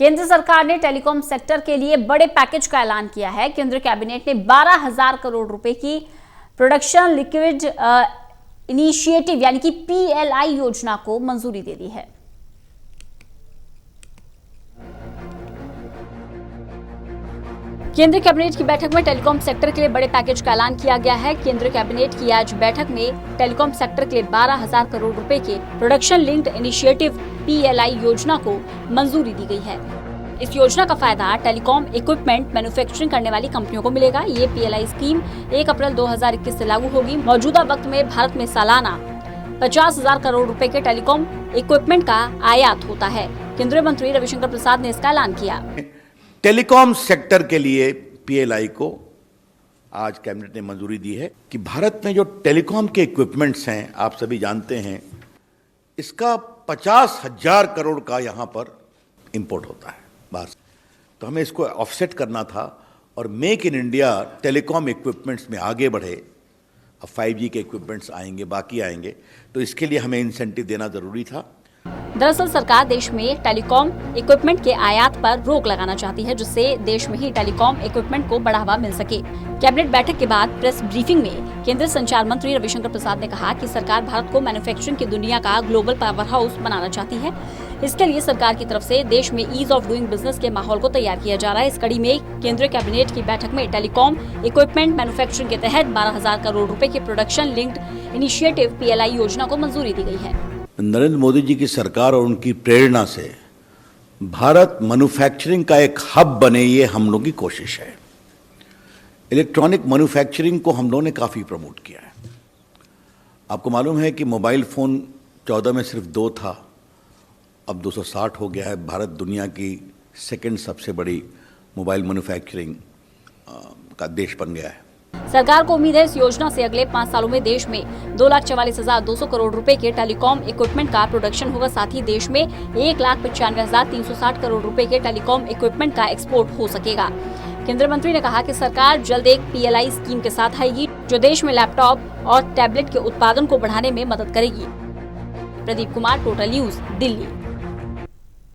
केंद्र सरकार ने टेलीकॉम सेक्टर के लिए बड़े पैकेज का ऐलान किया है। केंद्र कैबिनेट ने 12,000 करोड़ रुपए की प्रोडक्शन लिक्विड इनिशिएटिव यानी कि पीएलआई योजना को मंजूरी दे दी है। केंद्र कैबिनेट की बैठक में टेलीकॉम सेक्टर के लिए बड़े पैकेज का ऐलान किया गया है। केंद्र कैबिनेट की आज बैठक में टेलीकॉम सेक्टर के लिए 12,000 करोड़ रुपए के प्रोडक्शन लिंक्ड इनिशिएटिव पीएलआई योजना को मंजूरी दी गई है। इस योजना का फायदा टेलीकॉम इक्विपमेंट मैन्युफैक्चरिंग करने वाली कंपनियों को मिलेगा। ये पीएलआई स्कीम 1 अप्रैल 2021 से लागू होगी। मौजूदा वक्त में भारत में सालाना 50,000 करोड़ रुपए के टेलीकॉम इक्विपमेंट का आयात होता है। केंद्रीय मंत्री रविशंकर प्रसाद ने इसका ऐलान किया। टेलीकॉम सेक्टर के लिए पीएलआई को आज कैबिनेट ने मंजूरी दी है कि भारत में जो टेलीकॉम के इक्विपमेंट्स हैं, आप सभी जानते हैं, इसका 50,000 करोड़ का यहाँ पर इंपोर्ट होता है बाहर से। तो हमें इसको ऑफसेट करना था और make in India telecom equipments में आगे बढ़े। अब 5G के इक्विपमेंट्स आएंगे, बाकी आएंगे, तो इसके लिए हमें इंसेंटिव देना जरूरी था। दरअसल सरकार देश में टेलीकॉम इक्विपमेंट के आयात पर रोक लगाना चाहती है, जिससे देश में ही टेलीकॉम इक्विपमेंट को बढ़ावा मिल सके। कैबिनेट बैठक के बाद प्रेस ब्रीफिंग में केंद्रीय संचार मंत्री रविशंकर प्रसाद ने कहा कि सरकार भारत को मैन्युफैक्चरिंग की दुनिया का ग्लोबल पावर हाउस बनाना चाहती है। इसके लिए सरकार की तरफ से देश में ईज ऑफ डूइंग बिजनेस के माहौल को तैयार किया जा रहा है। इस कड़ी में केंद्रीय कैबिनेट की बैठक में टेलीकॉम इक्विपमेंट मैन्युफैक्चरिंग के तहत 12,000 करोड़ रुपए के प्रोडक्शन लिंक्ड इनिशिएटिव पीएलआई योजना को मंजूरी दी गई है। नरेंद्र मोदी जी की सरकार और उनकी प्रेरणा से भारत मैन्युफैक्चरिंग का एक हब बने, ये हम लोगों की कोशिश है। इलेक्ट्रॉनिक मैन्युफैक्चरिंग को हम लोगों ने काफ़ी प्रमोट किया है। आपको मालूम है कि मोबाइल फ़ोन 14 में सिर्फ 2 था, अब 260 हो गया है। भारत दुनिया की सेकंड सबसे बड़ी मोबाइल मैन्युफैक्चरिंग का देश बन गया है। सरकार को उम्मीद है इस योजना से अगले 5 सालों में देश में 2,44,200 करोड़ रुपए के टेलीकॉम इक्विपमेंट का प्रोडक्शन होगा। साथ ही देश में 1,95,360 करोड़ रुपए के टेलीकॉम इक्विपमेंट का एक्सपोर्ट हो सकेगा। केंद्रीय मंत्री ने कहा कि सरकार जल्द एक पीएलआई स्कीम के साथ आएगी, जो देश में लैपटॉप और टैबलेट के उत्पादन को बढ़ाने में मदद करेगी। Pradeep Kumar, total news, Delhi.